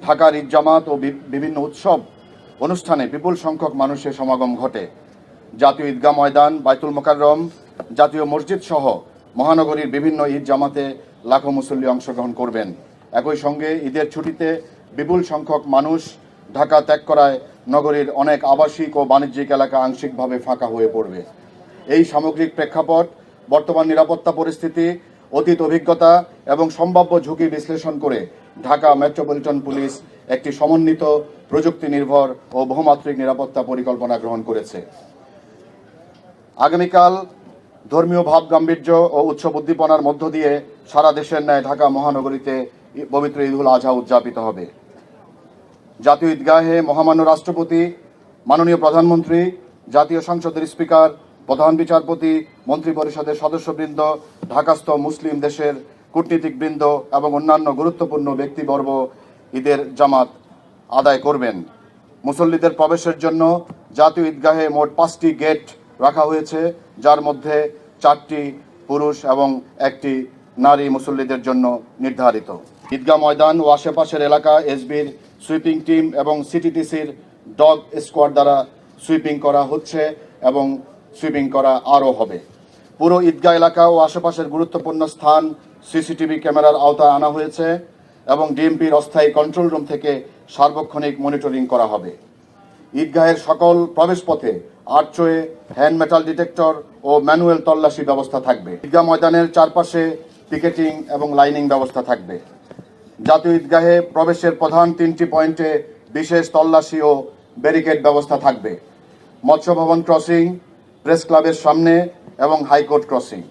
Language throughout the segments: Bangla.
ঢাকার ঈদ জামাত ও বিভিন্ন উৎসব অনুষ্ঠানে বিপুল সংখ্যক মানুষের সমাগম ঘটে। জাতীয় ঈদগাহ ময়দান, বাইতুল মোকাররম, জাতীয় মসজিদ সহ মহানগরীর বিভিন্ন ঈদ জামাতে লাখো মুসল্লি অংশগ্রহণ করবেন। একই সঙ্গে ঈদের ছুটিতে বিপুল সংখ্যক মানুষ ঢাকা ত্যাগ করায় নগরীর অনেক আবাসিক ও বাণিজ্যিক এলাকা আংশিকভাবে ফাঁকা হয়ে পড়বে। এই সামগ্রিক প্রেক্ষাপট, বর্তমান নিরাপত্তা পরিস্থিতি, অতীত অভিজ্ঞতা এবং সম্ভাব্য ঝুঁকি বিশ্লেষণ করে ঢাকা মেট্রোপলিটন পুলিশ একটি সমন্বিত প্রযুক্তি নির্ভর ও বহুমাত্রিক নিরাপত্তা পরিকল্পনা গ্রহণ করেছে। আগামীকাল ধর্মীয় ভাব গাম্ভীর্য ও উৎসব উদ্দীপনার মধ্য দিয়ে সারা দেশের ন্যায় ঢাকা মহানগরীতে পবিত্র ঈদুল আজহা উদযাপিত হবে। জাতীয় ঈদগাহে মহামান্য রাষ্ট্রপতি, মাননীয় প্রধানমন্ত্রী, জাতীয় সংসদের স্পিকার, প্রধান বিচারপতি, মন্ত্রিপরিষদের সদস্যবৃন্দ, ঢাকাস্থ মুসলিম দেশের কূটনীতিকবৃন্দ এবং অন্যান্য গুরুত্বপূর্ণ ব্যক্তিবর্গ ঈদের জামাত আদায় করবেন। মুসল্লিদের প্রবেশের জন্য জাতীয় ঈদগাহে মোট 5টি গেট রাখা হয়েছে, যার মধ্যে 4টি পুরুষ এবং 1টি নারী মুসল্লিদের জন্য নির্ধারিত। ঈদগাহ ময়দান ও আশেপাশের এলাকা এসবির সুইপিং টিম এবং সিটিটিসির ডগ স্কোয়াড দ্বারা সুইপিং করা হচ্ছে এবং সুইপিং করা আরও হবে। পুরো ঈদগাহ এলাকা ও আশেপাশের গুরুত্বপূর্ণ স্থান সিসিটিভি ক্যামেরার আওতায় আনা হয়েছে এবং ডিএমপির অস্থায়ী কন্ট্রোল রুম থেকে সার্বক্ষণিক মনিটরিং করা হবে। ঈদগাহের সকল প্রবেশপথে আর্চওয়ে, হ্যান্ড মেটাল ডিটেক্টর ও ম্যানুয়াল তল্লাশি ব্যবস্থা থাকবে। ঈদগাহ ময়দানের চারপাশে পিকেটিং এবং লাইনিং ব্যবস্থা থাকবে। জাতীয় ঈদগাহে প্রবেশের প্রধান 3টি পয়েন্টে বিশেষ তল্লাশি ও ব্যারিকেড ব্যবস্থা থাকবে। মৎস্য ভবন ক্রসিং, প্রেস ক্লাবের সামনে এবং হাইকোর্ট ক্রসিং।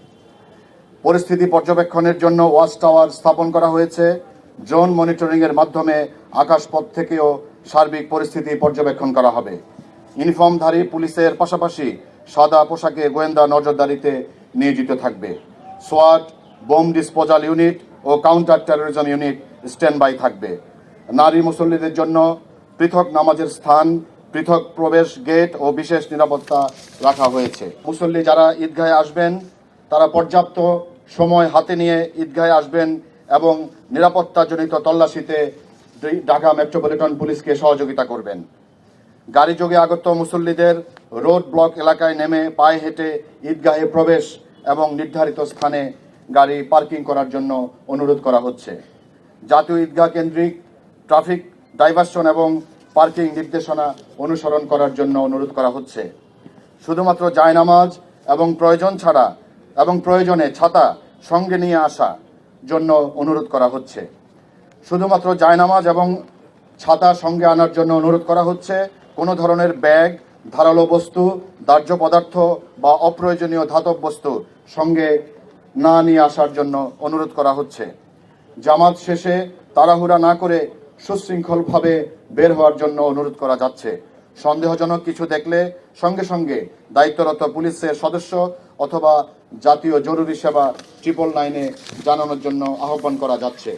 পরিস্থিতি পর্যবেক্ষণের জন্য ওয়াচ টাওয়ার স্থাপন করা হয়েছে। ড্রোন মনিটরিংয়ের মাধ্যমে আকাশপথ থেকেও সার্বিক পরিস্থিতি পর্যবেক্ষণ করা হবে। ইউনিফর্মধারী পুলিশের পাশাপাশি সাদা পোশাকে গোয়েন্দা নজরদারিতে নিয়োজিত থাকবে। সোয়াট, বোম ডিসপোজাল ইউনিট ও counter terrorism unit stand by থাকবে। নারী মুসল্লিদের জন্য পৃথক নামাজের স্থান, পৃথক প্রবেশ গেট ও বিশেষ নিরাপত্তা রাখা হয়েছে। মুসল্লি যারা ঈদগাহে আসবেন তারা পর্যাপ্ত সময় হাতে নিয়ে ঈদগাহে আসবেন এবং নিরাপত্তাজনিত তল্লাশিতে ঢাকা মেট্রোপলিটন পুলিশকে সহযোগিতা করবেন। গাড়ি যোগে আগত মুসল্লিদের রোড ব্লক এলাকায় নেমে পায়ে হেঁটে ঈদগাহে প্রবেশ এবং নির্ধারিত স্থানে গাড়ি পার্কিং করার জন্য অনুরোধ করা হচ্ছে। জাতীয় ঈদগাহ কেন্দ্রিক ট্রাফিক ডাইভারশন এবং পার্কিং নির্দেশনা অনুসরণ করার জন্য অনুরোধ করা হচ্ছে। শুধুমাত্র জায়নামাজ এবং প্রয়োজন ছাড়া এবং প্রয়োজনে ছাতা সঙ্গে নিয়ে আসা জন্য অনুরোধ করা হচ্ছে। শুধুমাত্র জায়নামাজ এবং ছাতা সঙ্গে আনার জন্য অনুরোধ করা হচ্ছে। কোনো ধরনের ব্যাগ, ধারালো বস্তু, দাহ্য পদার্থ বা অপ্রয়োজনীয় ধাতব বস্তু সঙ্গে না নিয়ে আসার জন্য অনুরোধ করা হচ্ছে। জামাত শেষে তাড়াহুড়া না করে সুশৃঙ্খলভাবে বের হওয়ার জন্য অনুরোধ করা যাচ্ছে। সন্দেহজনক কিছু দেখলে সঙ্গে সঙ্গে দায়িত্বরত পুলিশের সদস্য অথবা জাতীয় জরুরি সেবা 999-এ জানানোর জন্য আহ্বান করা যাচ্ছে।